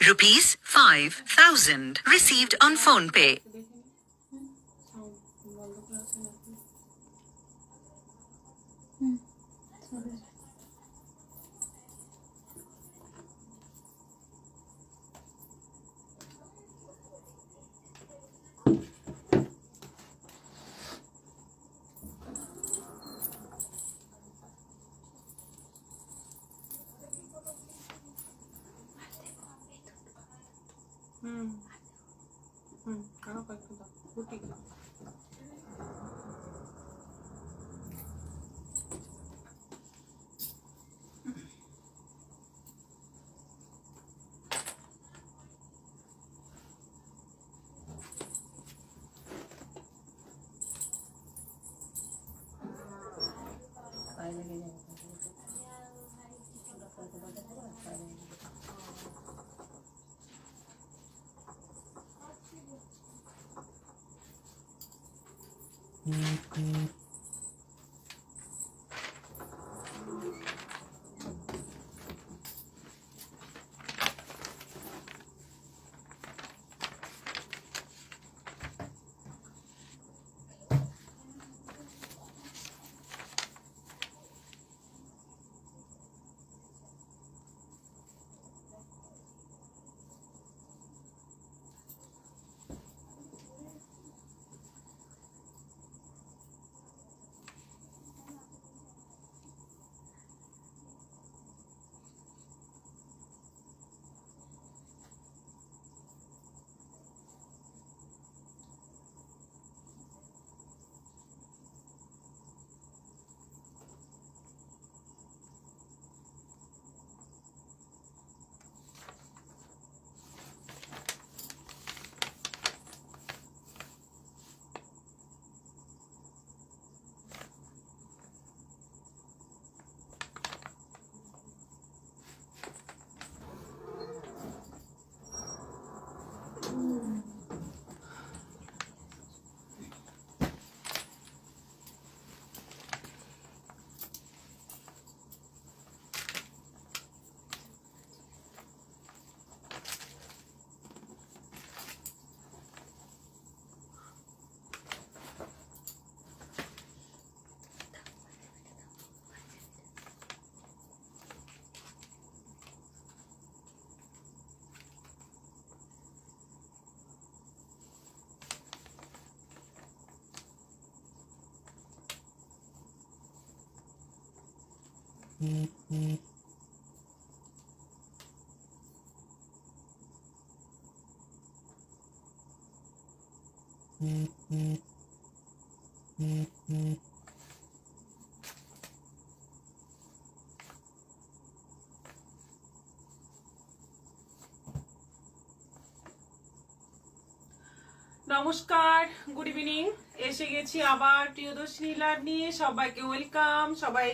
₹5,000 received on PhonePe. নমস্কার, good evening. এসে গেছি আবার প্রিয়দর্শিনী লাইভ নিয়ে। সবাইকে ওয়েলকাম। সবাই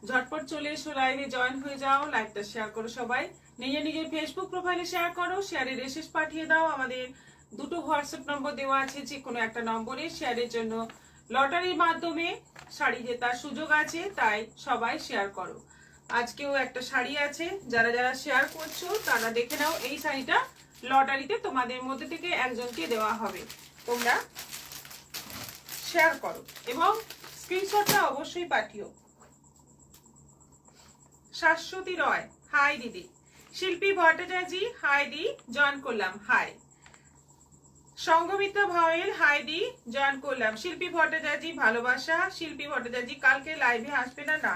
ঝটপট চলে এসো, লাইভে জয়েন হয়ে যাও, লাইভটা শেয়ার করো। সবাই নিজের নিজের ফেসবুক প্রোফাইলে শেয়ার করো, শেয়ারের এসএস পাঠিয়ে দাও। আমাদের দুটো হোয়াটসঅ্যাপ নম্বর দেওয়া আছে, যে কোনো একটা নম্বরে শেয়ারের জন্য লটারির মাধ্যমে শাড়ি জেতার সুযোগ আছে, তাই সবাই শেয়ার করো। আজকেও একটা শাড়ি আছে, যারা যারা শেয়ার করছো তারা দেখে নাও। এই শাড়িটা লটারিতে তোমাদের মধ্যে থেকে একজনকে দেওয়া হবে। তোমরা শেয়ার করো এবং স্ক্রিনশটটা অবশ্যই পাঠিও। শাশ্বতী রয়, হাই দিদি। শিল্পী ভট্টাচার্য, হাই দি, জয়েন করলাম, হাই। সঙ্গমিত্রা ভাওয়েল, হাই দি, জয়েন করলাম। শিল্পী ভট্টাচার্য, ভালোবাসা। শিল্পী ভট্টাচার্য কালকে লাইভে আসবে না, না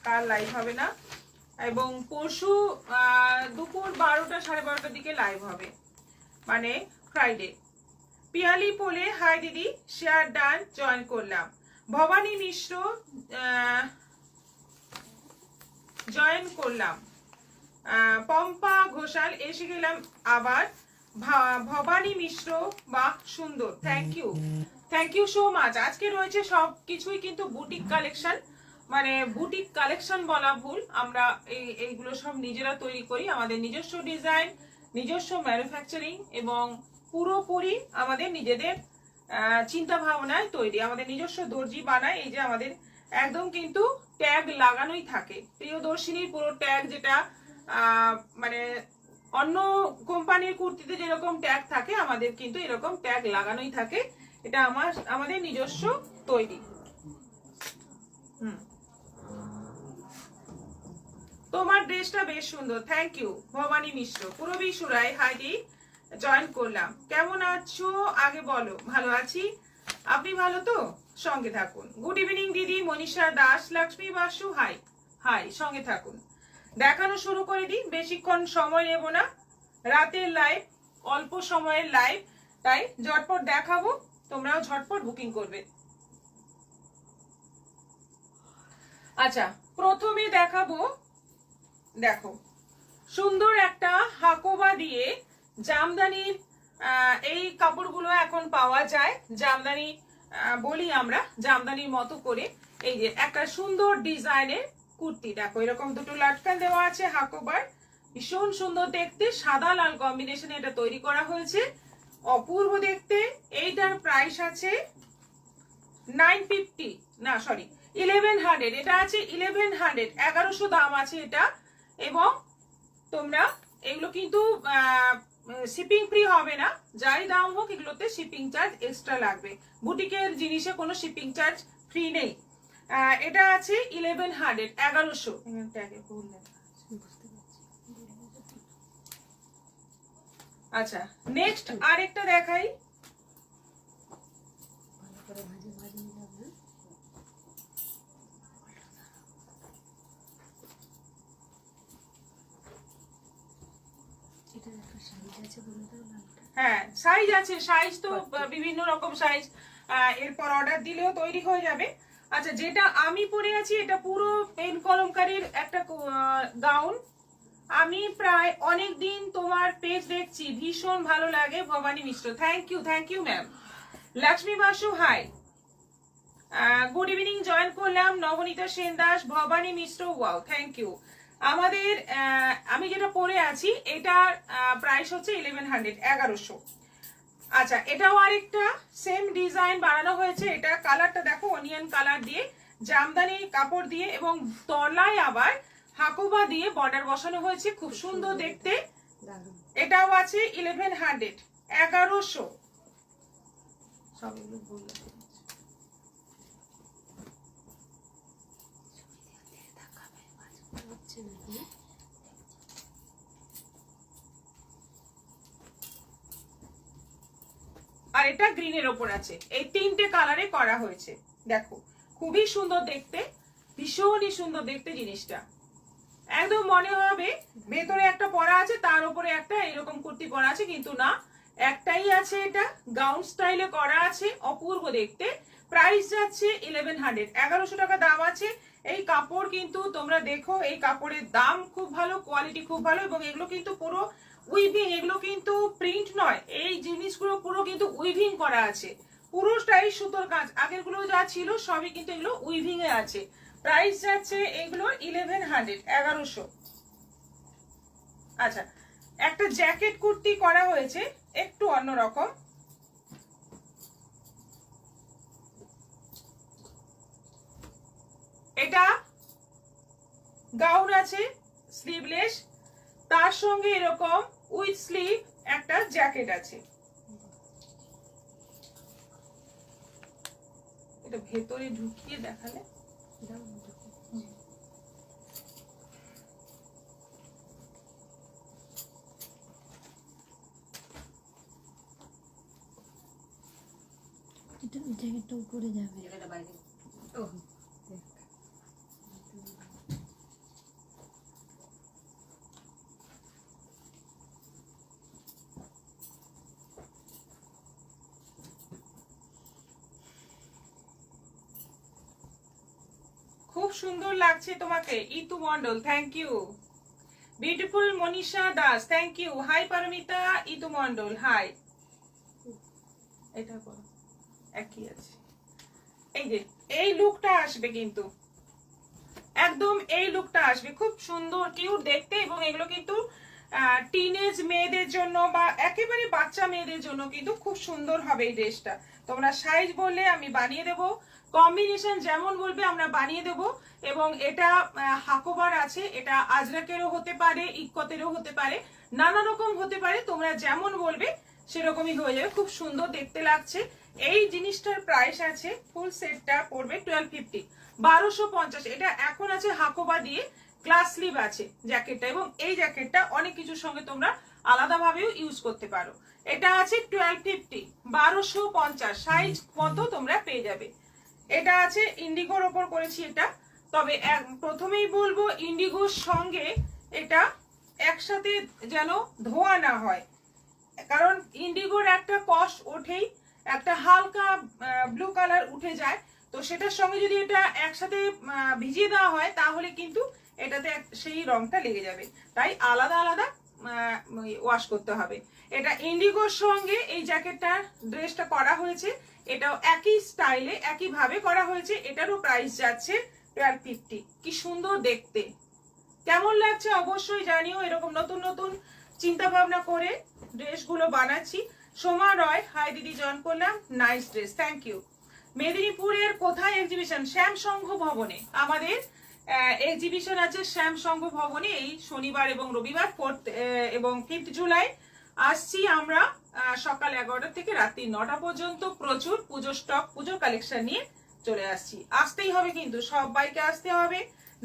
কাল লাইভ হবে না, এবং পরশু দুপুর 12টা 12:30 দিকে লাইভ হবে, মানে ফ্রাইডে। পিয়ালি পোলে, হাই দিদি, শেয়ার ডান, জয়েন করলাম। ভবানী মিশ্র, জয়েন করলাম। পম্পা ঘোষাল, এসে গেলাম আবার। ভবানী মিশ্র, বাহ সুন্দর, থ্যাংক ইউ সো মাচ। আজকে রয়েছে সব কিছুই কিন্তু বুটিক কালেকশন, মানে বুটিক কালেকশন বলা ভুল, আমরা এইগুলো সব নিজেরা তৈরি করি। আমাদের নিজস্ব ডিজাইন, নিজস্ব ম্যানুফ্যাকচারিং এবং পুরোপুরি আমাদের নিজেদের চিন্তা ভাবনায় তৈরি। আমাদের নিজস্ব দর্জি বানায়। এই যে আমাদের একদম কিন্তু ট্যাগ লাগানোই থাকে, প্রিয়দর্শিনীর পুরো ট্যাগ, যেটা মানে অন্য কোম্পানির কুর্তিতে যেরকম ট্যাগ থাকে আমাদের কিন্তু এরকম ট্যাগ লাগানোই থাকে। এটা আমাদের নিজস্ব তৈরি। তোমার ড্রেসটা বেশ সুন্দর, থ্যাংক ইউ। ভবানী মিশ্র, পুরবী সুরাই হাইডি জয়েন করলাম। কেমন আছো আগে বলো। ভালো আছি, আপনি ভালো তো? সঙ্গে থাকুন। গুড ইভিনিং দিদি মনীষা দাস, লক্ষ্মী বাসু, হাই হাই, সঙ্গে থাকুন। দেখানো শুরু করে দিই, বেশিক্ষণ সময় নেব না, রাতের লাইভ, অল্প সময়ের লাইভ, তাই ঝটপট দেখাবো, তোমরাও ঝটপট বুকিং করবে। আচ্ছা, প্রথমে দেখাবো, দেখো সুন্দর একটা হাকোবা দিয়ে জামদানির এই কাপড়গুলো এখন পাওয়া যায়। জামদানি বলি আমরা, জামদানির মতো করে এই যে একটা সুন্দর ডিজাইনের কুর্তি। দেখো এরকম দুটো লাটকান দেওয়া আছে হাকোবার, ভীষণ সুন্দর দেখতে, সাদা লাল কম্বিনেশনে এটা তৈরি করা হয়েছে, অপূর্ব দেখতে। এইটার প্রাইস আছে 950, না সরি 1100, এটা আছে 1100, 1100 দাম আছে এটা। এবং তোমরা এগুলো কিন্তু শিপিং ফ্রি হবে না, যাই দাম হোক এগুলোতে শিপিং চার্জ এক্সট্রা লাগবে। বুটিকের জিনিসে কোনো শিপিং চার্জ ফ্রি নেই। এটা আছে 1100, 1100। আচ্ছা, নেক্সট আরেকটা দেখাই। হ্যাঁ সাইজ আছে, সাইজ তো বিভিন্ন রকম সাইজ, এরপর অর্ডার দিলেও তৈরি হয়ে যাবে। আচ্ছা, যেটা আমি পরে আছি এটা পুরো পেন কলমকারীর একটা গাউন। আমি প্রায় অনেক দিন তোমার পেজ দেখছি, ভীষণ ভালো লাগে। Bhabani Mishra, thank you ma'am. Lakshmi Basu, hi, good evening, join করলাম। Nabanita Sen Das, Bhabani Mishra, wow, thank you. আমাদের আমি যেটা পরে আছি এটার প্রাইস হচ্ছে 1100, 1100। আচ্ছা, এটাও আরেকটা সেম ডিজাইন বানানো হয়েছে। এটা কালারটা দেখো, অনিয়ন কালার দিয়ে জামদানি কাপড় দিয়ে এবং তলায় আবার হাকুবা দিয়ে বর্ডার বসানো হয়েছে, খুব সুন্দর দেখতে। এটাও আছে 1100, 1100। সবগুলো বললাম। আর এটা গ্রিনের ওপর আছে, এই তিনটে কালারে করা হয়েছে। দেখো খুবই সুন্দর দেখতে, ভীষণই সুন্দর দেখতে জিনিসটা। একদম মনে হবে ভেতরে একটা পরা আছে, তার উপরে একটা এরকম কুর্তি পরা আছে, কিন্তু না, একটাই আছে। এটা গাউন স্টাইলে করা আছে, অপূর্ব দেখতে। প্রাইস যাচ্ছে 1100, 1100 টাকা দাম আছে। এই কাপড় কিন্তু তোমরা দেখো, এই কাপড়ের দাম খুব ভালো, কোয়ালিটি খুব ভালো, এবং এগুলো কিন্তু পুরো উইভিং, এগুলো কিন্তু প্রিন্ট নয়, এই জিনিসগুলো পুরো কিন্তু উইভিং করা আছে, পুরোটাই সুতোর কাজ। আগের গুলো যা ছিল সবই কিন্তু এগুলো উইভিং এ আছে। প্রাইস যাচ্ছে এগুলোর 1100, 1100। আচ্ছা, একটা জ্যাকেট কুর্তি করা হয়েছে একটু অন্যরকম। এটা গাউন আছে স্লিভলেস, তার সঙ্গে এরকম উইথ স্লিভ একটা জ্যাকেট আছে। এটা ভেতরে ঢুকিয়ে দেখালে জ্যাকেটটা উপরে যাবে, জায়গাটা বাইরে। ও খুব সুন্দর লাগছে তোমাকে। Itu Mondal, thank you. Beautiful Manisha Das, thank you. Hi Paromita, Itu Mondal, hi. এটা করো, একই আছে। এই যে এই লুকটা আসবে, কিন্তু একদম এই লুকটা আসবে, খুব সুন্দর কিউট দেখতে। এবং এগুলো কিন্তু টিনেজ মেয়েদের জন্য বা একেবারে বাচ্চা মেয়েদের জন্য কিন্তু খুব সুন্দর হবে এই ড্রেসটা। তোমরা সাইজ বললে আমি বানিয়ে দেবো, কম্বিনেশন যেমন বলবে আমরা বানিয়ে দেব। এবং এটা হাকোবার আছে, এটা আজরাকেরও হতে পারে, ইক্কতেরও হতে পারে, নানা রকম হতে পারে, তোমরা যেমন বলবে সেরকমই হয়ে যাবে। খুব সুন্দর দেখতে লাগছে। এই জিনিসটার প্রাইস আছে, ফুল সেটটা পড়বে 1250, 1250। এটা এখন আছে হাকোবা দিয়ে, গ্লাস স্লিভ আছে জ্যাকেটটা, এবং এই জ্যাকেটটা অনেক কিছুর সঙ্গে তোমরা আলাদাভাবেও ইউজ করতে পারো। এটা আছে 1250, 1250 সাইজ মতো তোমরা পেয়ে যাবে। এটা আছে ইন্ডিগোর ওপর করেছি এটা। তবে প্রথমেই বলবো ইন্ডিগোর সঙ্গে এটা একসাথে যেন ধোয়া না হয়, কারণ ইন্ডিগোর একটা কস্ট ওঠেই, একটা হালকা ব্লু কালার উঠে যায়, তো সেটার সঙ্গে যদি এটা একসাথে ভিজিয়ে দেওয়া হয় তাহলে কিন্তু এটাতে সেই রংটা লেগে যাবে, তাই আলাদা আলাদা ওয়াশ করতে হবে। এটা ইন্ডিগোর সঙ্গে এই জ্যাকেটটার ড্রেসটা করা হয়েছে, এটাও একই স্টাইলে একই ভাবে করা হয়েছে। এটারও প্রাইস যাচ্ছে 1250। কি সুন্দর দেখতে, কেমন লাগছে অবশ্যই জানিও। এরকম নতুন নতুন চিন্তা ভাবনা করে ড্রেসগুলো বানাচ্ছি। সোমা রয়, হাই দিদি, জয়েন করলাম, নাইস ড্রেস, থ্যাংক ইউ। মেদিনীপুরের কোথায় এক্সিবিশন? শ্যামসংঘ ভবনে আমাদের এক্সিবিশন আছে, শ্যামসংঘ ভবনে এই শনিবার এবং রবিবার 4 এবং 5 জুলাই আসছি আমরা। সকাল 11টা থেকে রাত্রি 9টা পর্যন্ত প্রচুর পুজো স্টক, পুজো কালেকশন নিয়ে চলে আসছি। আসতেই হবে কিন্তু, সবাইকে আসতে হবে,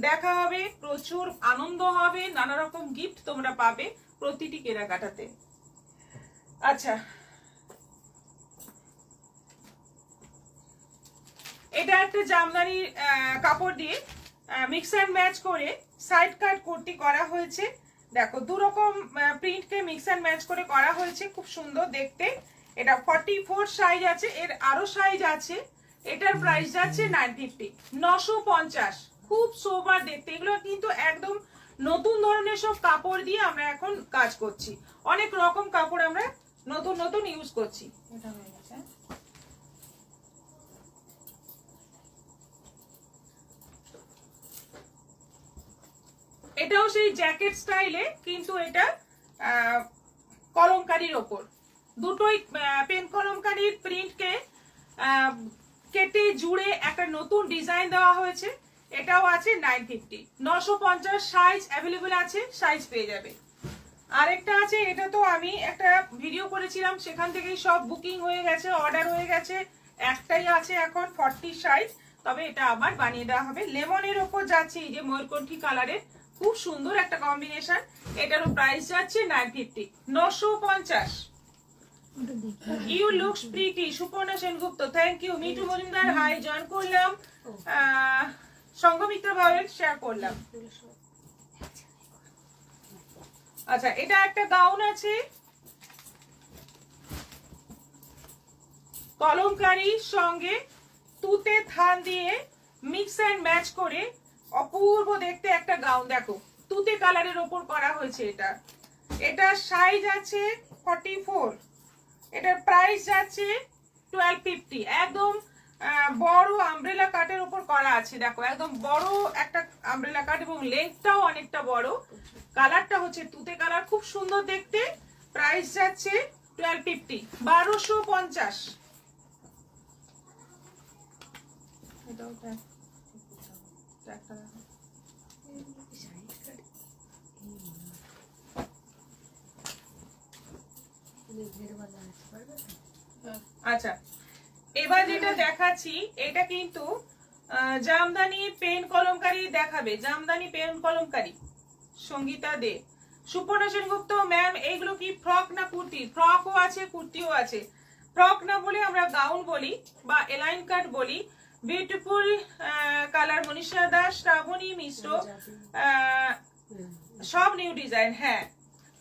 দেখা হবে, প্রচুর আনন্দ হবে, নানা রকম গিফট তোমরা পাবে প্রতিটি কেনাকাটাতে। আচ্ছা, এটা একটা জামদানির কাপড় দিয়ে মিক্স অ্যান্ড ম্যাচ করে সাইড কাট কুর্তি করা হয়েছে। দেখো দুরকম প্রিন্টকে মিক্স অ্যান্ড ম্যাচ করে করা হয়েছে, খুব সুন্দর দেখতে। এটা 44 সাইজ আছে, এর আরো সাইজ আছে। এটার প্রাইস যাচ্ছে 950, 950। খুব সোবার দেখতে। এগুলো কিন্তু একদম নতুন ধরনের সব কাপড় দিয়ে আমরা এখন কাজ করছি, অনেক রকম কাপড় আমরা নতুন নতুন ইউজ করছি। এটা হয়ে গেছে। এটাও সেই জ্যাকেট স্টাইলে, কিন্তু এটা কলমকারীর ওপর, দুটোই পেন কলমকারীর প্রিন্টকে কেটে জুড়ে একটা নতুন ডিজাইন দেওয়া হয়েছে। এটাও আছে 950, 950 সাইজ অ্যাভেলেবল আছে, সাইজ পেয়ে যাবে। আরেকটা আছে, এটা তো আমি একটা ভিডিও করেছিলাম, সেখান থেকেই সব বুকিং হয়ে গেছে, অর্ডার হয়ে গেছে। একটাই আছে এখন 40 সাইজ, তবে এটা আবার বানিয়ে দেওয়া হবে। লেমনের ওপর যাচ্ছে এই যে ময়ূরকণ্ঠী কালারের, খুব সুন্দর একটা কম্বিনেশন। এটারও প্রাইস যাচ্ছে 950, 950। You looks pretty, Suparna Sengupta, thank you. Mithu Majumdar, hi, join করলাম, সংঘমিত্র ভাবে শেয়ার করলাম। আচ্ছা, এটা একটা গাউন আছে কলমকারীর সঙ্গে তুতে থান দিয়ে মিক্স এন্ড ম্যাচ করে অপূর্ব দেখতে একটা গাউন। দেখো তুতে কালারের ওপর করা হয়েছে এটা। এটা সাইজ আছে 44, এটার প্রাইস যাচ্ছে 1250। একদম বড় আমব্রেলা কাটের উপর করা আছে। দেখো একদম বড় একটা আমব্রেলা কাট, এবং লেন্থটাও অনেকটা বড়। কালারটা হচ্ছে তুতে কালার, খুব সুন্দর দেখতে। প্রাইস যাচ্ছে 1250, 1250। আচ্ছা, এবার যেটা দেখাচ্ছি এটা কিন্তু জামদানি পেন কলমকারী দেখাবে, জামদানি পেন কলমকারী সঙ্গীতা দে। সুপর্ণা সেনগুপ্ত ম্যাম, এইগুলো কি ফ্রক না কুর্তি? ফ্রকও আছে, কুর্তিও আছে। ফ্রক না বলে আমরা গাউন বলি বা এলাইন কাট বলি। বিউটিফুল কালার, মনীষা দাস, শ্রাবণী মিশ্র, সব নিউ ডিজাইন। হ্যাঁ,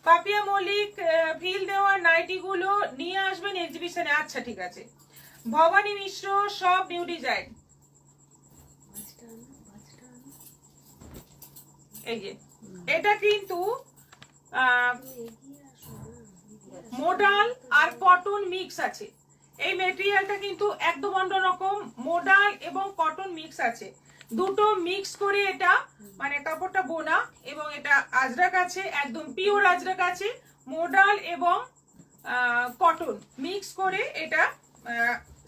পাপিয়া মল্লিক, ফিল দেওয়া নাইটি গুলো নিয়ে আসবেন এক্সিবিশনে। আচ্ছা ঠিক আছে। ভবানী মিশ্র, সব নিউ ডিজাইন। এই যে এটা কিন্তু মোডাল আর কটন মিক্স আছে। এই মেটেরিয়ালটা কিন্তু একদম অন্যরকম, মোডাল এবং কটন মিক্স আছে, দুটো মিক্স করে এটা মানে কাপড়টা বোনা। এবং এটা আজরাক আছে, একদম পিওর আজরাক আছে, মোডাল এবং কটন মিক্স করে এটা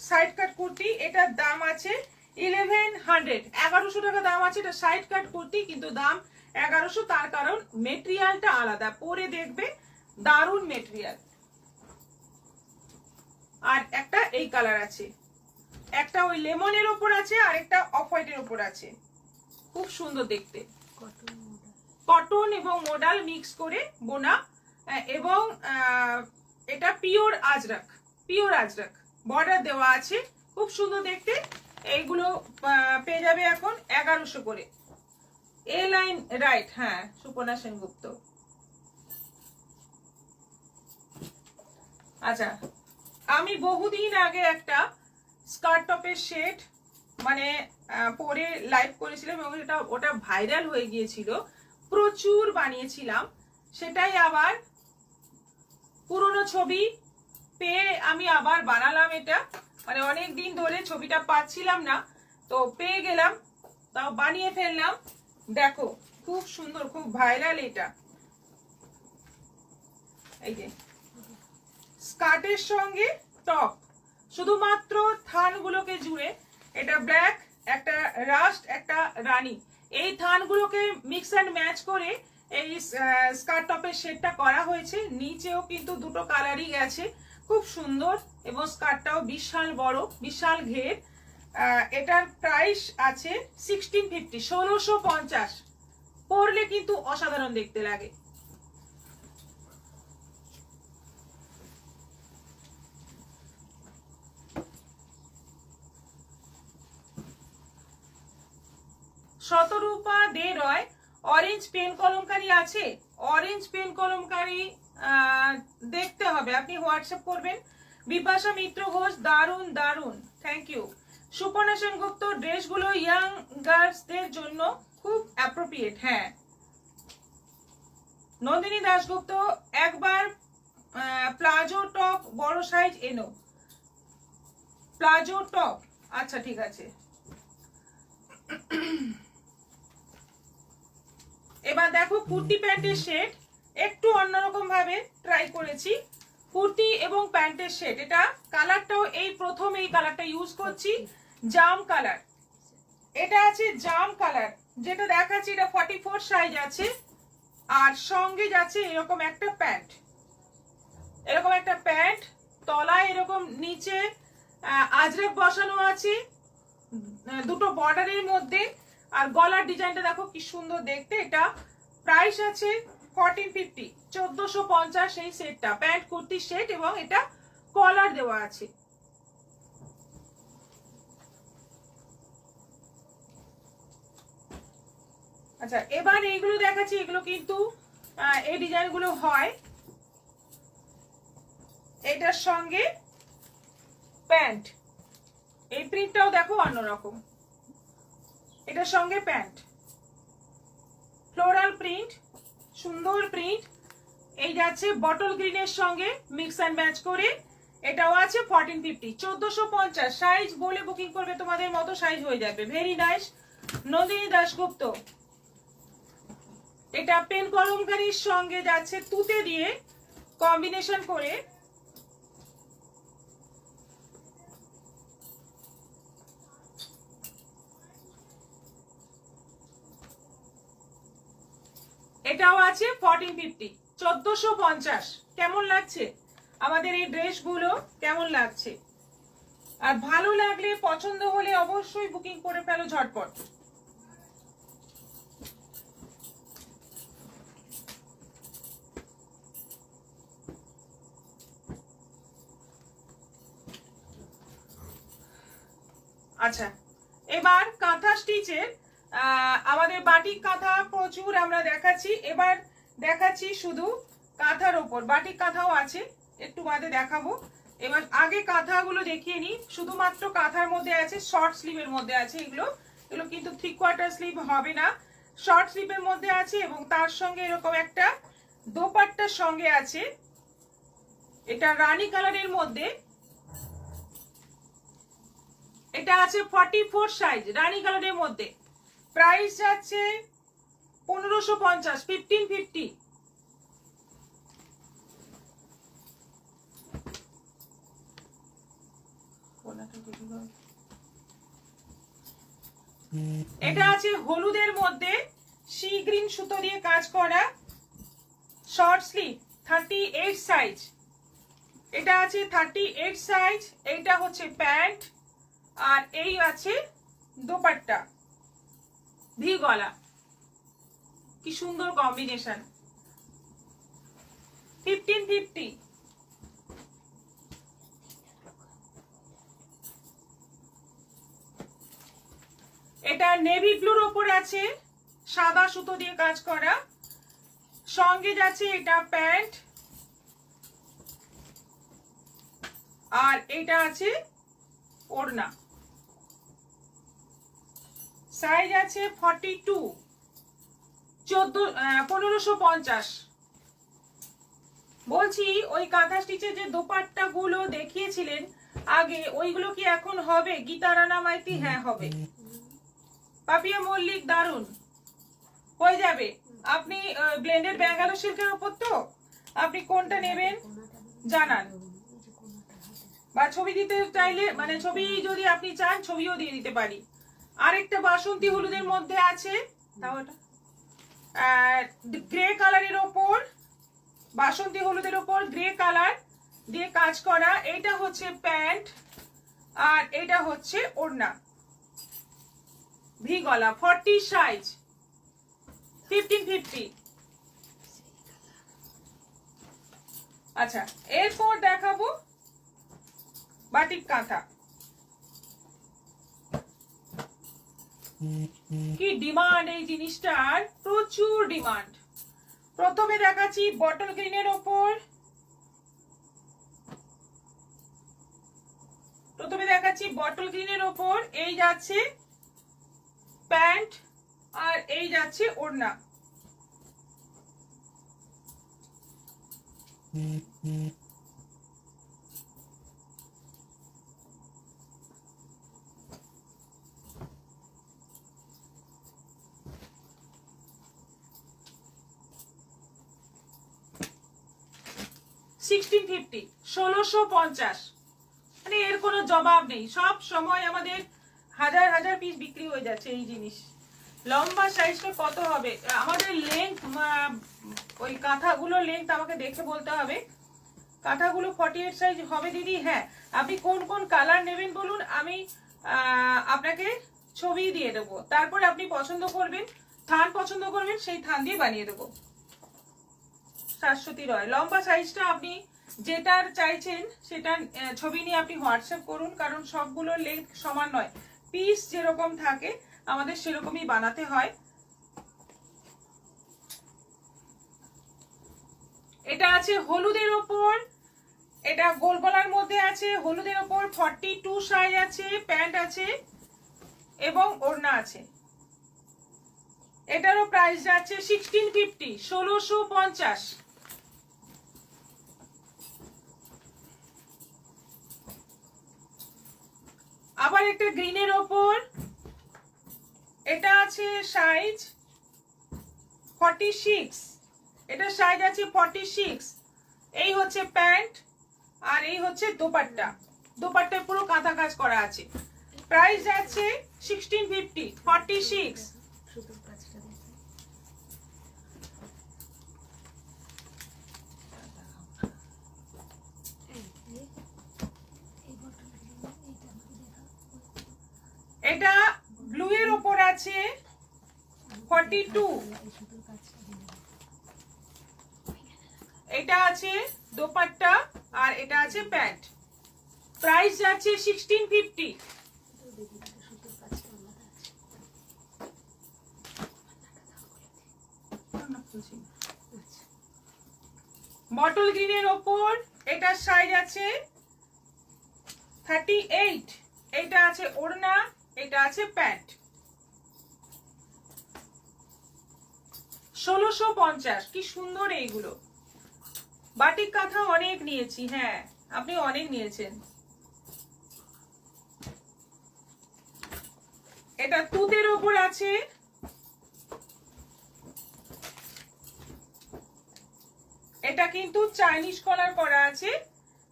সাইড কাট কুর্তি। এটার দাম আছে 1100, 1100 টাকা দাম আছে। এটা সাইড কাট কুর্তি, কিন্তু দাম 1100, তার কারণ মেটেরিয়ালটা আলাদা, পরে দেখবে দারুণ মেটেরিয়াল। আর একটা এই কালার আছে, একটা ওই লেমনের ওপর আছে, আর একটা অফ হোয়াইটের ওপর আছে, খুব সুন্দর দেখতে, কটন এবং মোডাল মিক্স করে বোনা, এবং এটা pure Ajrak, pure Ajrak, border দেওয়া আছে, খুব সুন্দর দেখতে। এইগুলো পেয়ে যাবে এখন 1100 করে। এ লাইন রাইট, হ্যাঁ, সুপর্ণা সেনগুপ্ত। আচ্ছা, আমি বহুদিন আগে একটা স্কার্ট টপের শেড মানে পরে লাইভ করেছিলাম, এবং ওটা ভাইরাল হয়ে গিয়েছিল, প্রচুর বানিয়েছিলাম। সেটাই আবার পুরনো ছবি পেয়ে আমি আবার বানালাম। এটা মানে অনেক দিন ধরে ছবিটা পাচ্ছিলাম না, তো পেয়ে গেলাম, তাও বানিয়ে ফেললাম। দেখো খুব সুন্দর, খুব ভাইরাল এটা। এই যে স্কার্টের সঙ্গে টপ, শুধুমাত্র থানগুলোকে জুড়ে, এটা ব্ল্যাক, একটা রাস্ট, একটা রানী, এই থানগুলোকে মিক্স অ্যান্ড ম্যাচ করে এই স্কার্ট টপের শেডটা করা হয়েছে। নিচেও কিন্তু দুটো কালারই গেছে, খুব সুন্দর, এবং স্কার্টটাও বিশাল বড়, বিশাল ঘের। এটার প্রাইস আছে 1650, 1650। পরলে কিন্তু অসাধারণ দেখতে লাগে। শতরূপা দে রয়, অরেঞ্জ পেন কলমকারি আছে? অরেঞ্জ পেন কলমকারি দেখতে হবে, আপনি হোয়াটসঅ্যাপ করবেন। বিপাশা মিত্র ঘোষ, দারুন দারুন, থ্যাংক ইউ। সুপর্ণা সেনগুপ্ত, ড্রেসগুলো ইয়াং গার্লসদের জন্য খুব অ্যাপ্রোপ্রিয়েট, হ্যাঁ। নন্দিনী দাশগুপ্ত, একবার প্লাজো টপ বড় সাইজ এনো, প্লাজো টপ, আচ্ছা ঠিক আছে। এবার দেখো কুর্তি প্যান্টের শেড, একটু অন্যরকম ভাবে ট্রাই করেছি, কুর্তি এবং প্যান্টের শেড। এটা কালারটাও এই প্রথম এই কালারটা ইউজ করছি, জাম কালার। এটা আছে জাম কালার, যেটা দেখাচ্ছি এটা 44 সাইজ আছে, আর সঙ্গে যাচ্ছে এরকম একটা প্যান্ট, এরকম একটা প্যান্ট, তলায় এরকম নিচে আজরাক বসানো আছে দুটো বর্ডারের মধ্যে, আর গলার ডিজাইনটা দেখো কি সুন্দর দেখতে। এটা প্রাইস আছে 1450, 1450 এই সেটটা, প্যান্ট কুর্তি সেট, এবং এটা কলার দেওয়া আছে। আচ্ছা, এবার এইগুলো দেখাচ্ছি, এগুলো কিন্তু এই ডিজাইনগুলো হয়, এটার সঙ্গে প্যান্ট, এই প্রিন্টটাও দেখো অন্যরকম, এটার সঙ্গে প্যান্ট, ফ্লোরাল প্রিন্ট, সুন্দর প্রিন্ট। এই যাচ্ছে বটল গ্রিনের সঙ্গে মিক্স অ্যান্ড ম্যাচ করে, এটাও আছে 1450, 1450 সাইজ বলে বুকিং করবে, তোমাদের মতো সাইজ হয়ে যাবে। Very nice. নন্দিনী দাশগুপ্ত, এটা পেন কলমকারির সঙ্গে যাচ্ছে তুতে দিয়ে কম্বিনেশন করে, এটাও আছে 1450, 1450। কেমন লাগছে আমাদের এই ড্রেসগুলো, কেমন লাগছে? আর ভালো লাগলে, পছন্দ হলে অবশ্যই বুকিং করে ফেলো ঝটপট। আচ্ছা, এবার কাঁথা স্টিচের আমাদের বাটিক কাঁথা প্রচুর আমরা দেখাচ্ছি, এবার দেখাচ্ছি শুধু কাঁথার ওপর, বাটিক কাঁথাও আছে, একটু বাদে দেখাবো। এবার আগে কাঁথাগুলো দেখিয়ে নিই। শুধুমাত্র কাঁথার মধ্যে আছে, শর্ট স্লিভের মধ্যে আছে, এগুলো এগুলো কিন্তু 3/4 স্লিভ হবে না, শর্ট স্লিভের মধ্যে আছে, এবং তার সঙ্গে এরকম একটা দোপাট্টার সঙ্গে আছে, এটা রানী কালারের মধ্যে, এটা আছে 44 সাইজ রানী কালারের মধ্যে। প্রাইস যাচ্ছে 1550, 1550। এটা আছে হলুদের মধ্যে সি গ্রিন সুতো দিয়ে কাজ করা শর্ট স্লিভ 38 সাইজ। এটা আছে 38 সাইজ। এইটা হচ্ছে প্যান্ট আর এই আছে দোপাট্টা ভি গলা। কি সুন্দর কম্বিনেশন। 1550। এটা নেভি ব্লুর ওপর আছে সাদা সুতো দিয়ে কাজ করা। সঙ্গে যাচ্ছে এটা প্যান্ট আর এটা আছে ওড়না। সাইজ আছে 42, 1550। বলছি ওই কাঁথা স্টিচের যে দোপাট্টা গুলো দেখিয়েছিলেন আগে, ওইগুলো কি এখন হবে? গীতা রানা মাইতি? হ্যাঁ হবে। পাপিয়া মল্লিক দারুন হয়ে যাবে। আপনি ব্লেন্ডেড ব্যাঙ্গালোর সিল্কের উপর তো আপনি কোনটা নেবেন জানান, বা ছবি দিতে চাইলে মানে ছবি যদি আপনি চান ছবিও দিয়ে দিতে পারি। আরেকটা বাসন্তী হলুদের মধ্যে আছে, তাও এটা গ্রে কালারের ওপর, বাসন্তী হলুদের ওপর গ্রে কালার দিয়ে কাজ করা। এটা হচ্ছে প্যান্ট আর এটা হচ্ছে ওড়না ভি গলা। 40 সাইজ, 1550। আচ্ছা, এরপর দেখাবো বাটিক কাঁথা। কি ডিমান্ড এই জিনিসটার, প্রচুর ডিমান্ড। প্রথমে দেখাচ্ছি বটল গ্রিনের ওপর, এই যাচ্ছে প্যান্ট আর এই যাচ্ছে ওড়না। $1650, 1650। মানে এর কোনো জবাব নেই। সব সময় আমাদের হাজার হাজার পিস বিক্রি হয়ে যাচ্ছে এই জিনিস। লম্বা সাইজটা কত হবে? আমাদের লেন্থ, ওই কাঁথাগুলো লেন্থ আমাকে দেখে বলতে হবে। কাঁথাগুলো 48 সাইজ হবে দিদি? হ্যাঁ। আপনি কোন কোন কালার নেবেন বলুন, আমি আপনাকে ছবি দিয়ে দেবো। তারপর আপনি পছন্দ করবেন, থান পছন্দ করবেন, সেই থান দিয়ে বানিয়ে দেবো। শাশ্বতী রয়, লম্বা সাইজটা আপনি যেটার চাইছেন সেটা ছবি নিয়ে আপনি হোয়াটসঅ্যাপ করুন, কারণ সবগুলোর লেন্থ সমান নয়। পিস যেরকম থাকে আমাদের সেরকমই বানাতে হয়। এটা আছে হলুদের ওপর, এটা গোল গলার মধ্যে আছে, হলুদের ওপর 42 সাইজ আছে, প্যান্ট আছে এবং ওড়না আছে। এটারও প্রাইস যাচ্ছে 1650, 1650। আবার একটা গ্রিনের ওপর, এটা আছে সাইজ 46, এটা সাইজ আছে 46। এই হচ্ছে প্যান্ট আর এই হচ্ছে দোপাট্টা। দোপাট্টায় পুরো কাঁথা কাজ করা আছে। প্রাইস যাচ্ছে 1650, 46। এটা ব্লু এর উপর আছে 42, এটা আছে দোপাট্টা আর এটা আছে প্যান্ট। প্রাইস যাচ্ছে 1650। বটল গ্রিনের ওপর এটা সাইজ আছে 38, এটা আছে ওড়না, এটা আছে প্যান্ট। 1650। কি সুন্দর এইগুলো। বাটিক কাঁথা অনেক নিয়েছি, হ্যাঁ আপনি অনেক নিয়েছেন। এটা তুতের ওপর আছে, এটা কিন্তু চাইনিজ কলার করা আছে,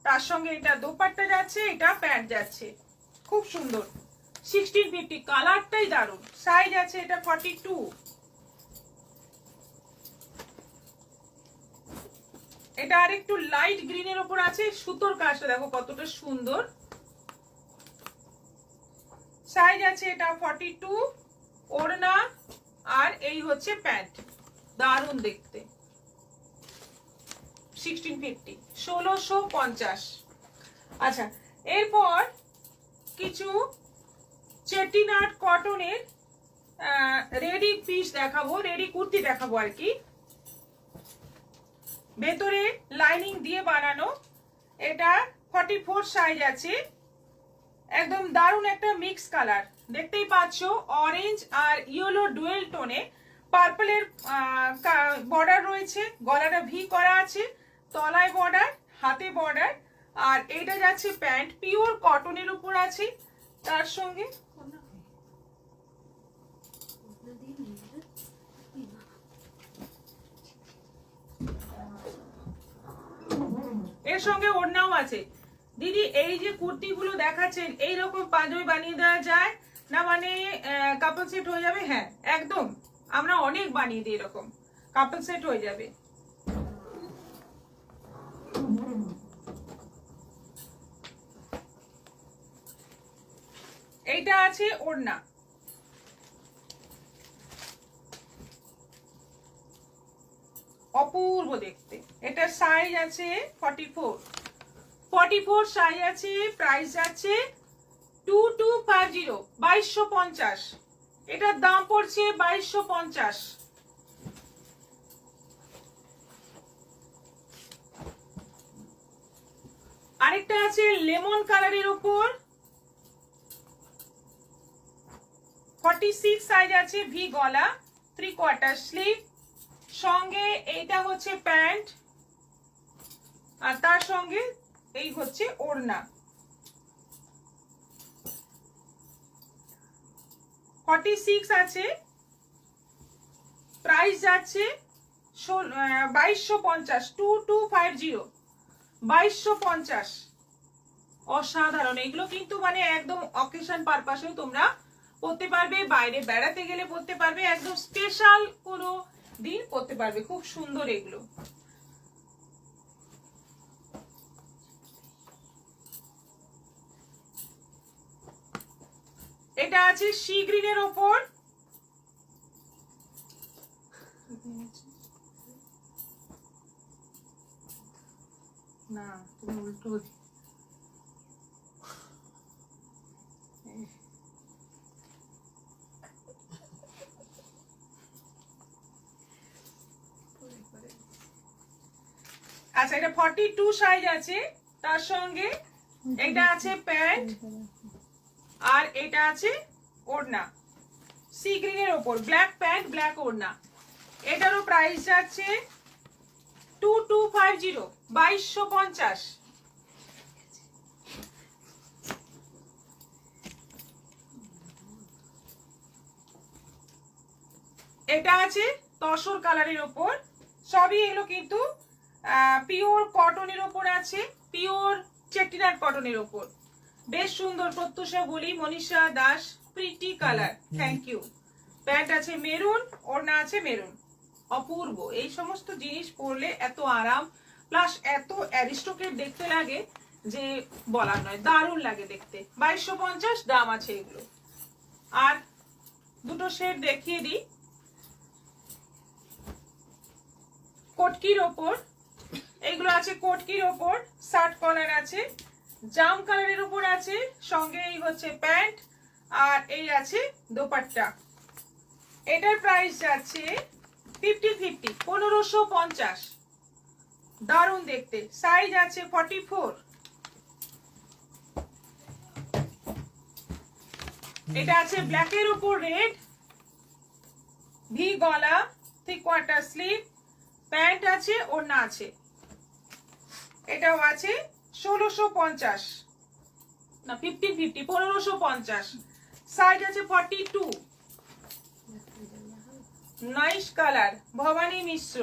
তার সঙ্গে এটা দোপাট্টা যাচ্ছে, এটা প্যান্ট যাচ্ছে। খুব সুন্দর। 1650 কালারটাই দারুণ। সাইজ আছে এটা 42। এটা আর একটু লাইট গ্রিনের উপর আছে, সুতোর কাজটা দেখো কতটা সুন্দর। সাইজ আছে এটা 42, ওড়না আর এই হচ্ছে প্যান্ট, দারুণ দেখতে। 1650, 1650। আচ্ছা, এরপর কিছু চেটিনাট কটনের রেডি পিস দেখাবো, রেডি কুর্তি দেখাবো আর কি। ভেতরে লাইনিং দিয়ে বানানো। এটা 44 সাইজ আছে। একদম দারুণ একটা মিক্স কালার, দেখতেই পাচ্ছ অরেঞ্জ আর ইয়েলো ডুয়েল টোনে। পার্পলের বর্ডার রয়েছে, গলাটা ভি করা আছে, তলায় বর্ডার, হাতে বর্ডার। আর এইটা যাচ্ছে প্যান্ট, পিওর কটনের উপর আছে। তার সঙ্গে এর সঙ্গে ওড়নাও আছে। দিদি এই যে কুর্তিগুলো দেখাচ্ছেন এইরকম পাঞ্জাবি বানিয়ে দেওয়া যায় না, মানে কাপল সেট হয়ে যাবে? হ্যাঁ একদম, আমরা অনেক বানিয়ে দিই এরকম, কাপল সেট হয়ে যাবে। এইটা আছে ওড়না, অপূর্ব দেখতে। এটা সাইজ আছে 44, 44 সাইজ আছে। প্রাইস আছে 2250, 2250। এটার দাম পড়ছে 2250। আরেকটা আছে লেমন কালারের উপর, 46 সাইজ আছে, ভি গলা, 3/4 স্লিভ। সঙ্গে এইটা হচ্ছে প্যান্ট আর তার সঙ্গে এই হচ্ছে ওড়না। 46 আছে। প্রাইস যাচ্ছে 2250, 2250, 2250। অসাধারণ, এগুলো কিন্তু মানে একদম অকেশন পারপাসেও তোমরা পড়তে পারবে, বাইরে বেড়াতে গেলে পড়তে পারবে, একদম স্পেশাল কোনো দিন পড়তে পারবে, খুব সুন্দর এগুলো। এটা আছে সি গ্রিনের ওপর, না তুমি উল্টো আচ্ছা, এটা 42 সাইজ আছে। তার সঙ্গে এটা আছে প্যান্ট আর এটা আছে ওড়না, সি গ্রিনের ওপর, ব্ল্যাক প্যান্ট ব্ল্যাক ওড়না। এটারও প্রাইস আছে 2250, 2250। এটা আছে তসর কালারের ওপর। সবই এগুলো কিন্তু পিওর কটনের ওপর আছে, পিওর চেটিনাট কটনের ওপর। বেশ সুন্দর, প্রত্যুষা বলি, Manisha Das, pretty colour, thank you. Pant আছে মেরুন, ওড়না আছে মেরুন। অপূর্ব, এই সমস্ত জিনিস পরলে এত আরাম, প্লাস এত অ্যারিস্টোক্রেট দেখতে লাগে যে বলার নয়, দারুণ লাগে দেখতে। 2250 দাম আছে এগুলো। আর দুটো শেড দেখিয়ে দিই। কোটকির ওপর, এইগুলো আছে কোটকির ওপর, শার্ট কলার আছে, জাম কালারের উপর আছে, সঙ্গে এই হচ্ছে প্যান্ট আর এই আছে দোপাট্টা। এটার প্রাইস যাচ্ছে 1550, 1550। দারুণ দেখতে। সাইজ আছে 44। এটা আছে ব্ল্যাকের উপর রেড, ভি গলা, 3/4 স্লিভ, প্যান্ট আছে, ওড়না আছে। এটাও আছে 1650, না 1550, 1550। সাইজ আছে 42। নাইস কালার, ভবানী মিশ্র।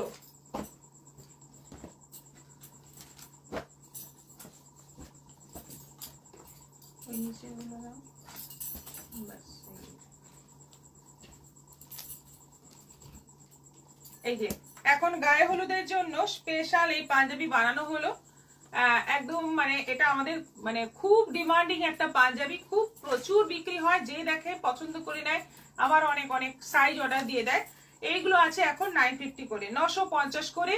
এই যে এখন গায়ে হলুদের জন্য স্পেশাল এই পাঞ্জাবি বানানো হলো। একদম মানে এটা আমাদের মানে খুব ডিমান্ডিং একটা পাঞ্জাবি, খুব প্রচুর বিক্রি হয়, যে দেখে পছন্দ করে নেয়, আবার অনেক অনেক সাইজ অর্ডার দিয়ে দেয়। এইগুলো আছে এখন 950 করে, 950 করে,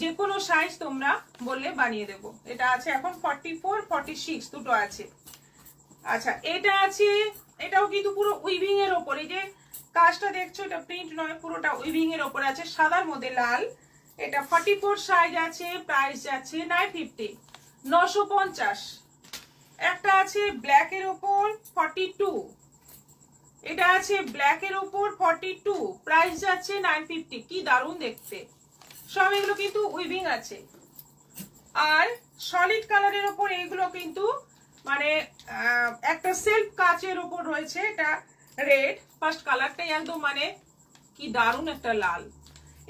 যে কোনো সাইজ তোমরা বললে বানিয়ে দেব। এটা আছে এখন 44 46 দুটো আছে। আচ্ছা এটা আছে, এটাও কিন্তু পুরো উইভিং এর ওপর, এই যে কাজটা দেখছো এটা প্রিন্ট নয়, পুরোটা উইভিং এর ওপর আছে, সাদার মধ্যে লাল। এটা 44 সাইজ আছে, প্রাইস যাচ্ছে 950, 950। একটা আছে ব্ল্যাক এর ওপর 42, এটা আছে ব্ল্যাক এর ওপর 42, প্রাইস যাচ্ছে 950। কি দারুণ দেখতে, সব এগুলো কিন্তু উইভিং আছে। আর সলিড কালারের ওপর এইগুলো কিন্তু মানে একটা সেলফ কাচের ওপর রয়েছে, এটা রেড, ফার্স্ট কালারটাই একদম মানে কি দারুণ একটা লাল।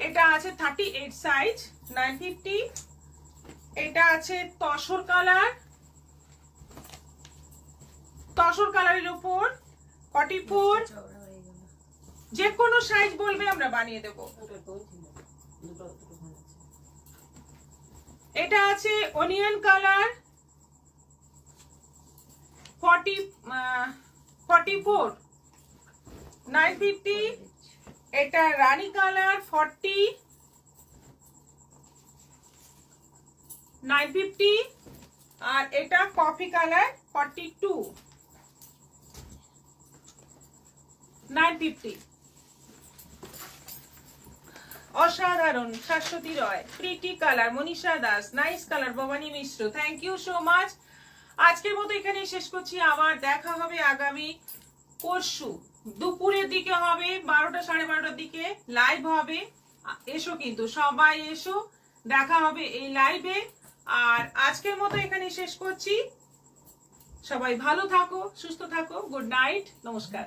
এটা আছে 38 সাইজ, 950। এটা আছে তসর কালার, তসর কালারের উপর 44, যে কোনো সাইজ বলবে আমরা বানিয়ে দেব। এটা আছে অনিয়ন কালার 44, 950। এটা রানী কালার 40, 950। আর এটা কফি কালার 42, 950। অসাধারণ Shashwati Roy, pretty colour Manisha Das, nice colour Bhabani Mishra, thank you so much. আজকের মতো এখানেই শেষ করছি, আবার দেখা হবে আগামী পরশু দুপুরের দিকে হবে, 12টা 12:30টার দিকে লাইভ হবে। এসো কিন্তু সবাই এসো, দেখা হবে এই লাইভে। আর আজকের মতো এখানেই শেষ করছি, সবাই ভালো থাকো, সুস্থ থাকো, গুড নাইট, নমস্কার।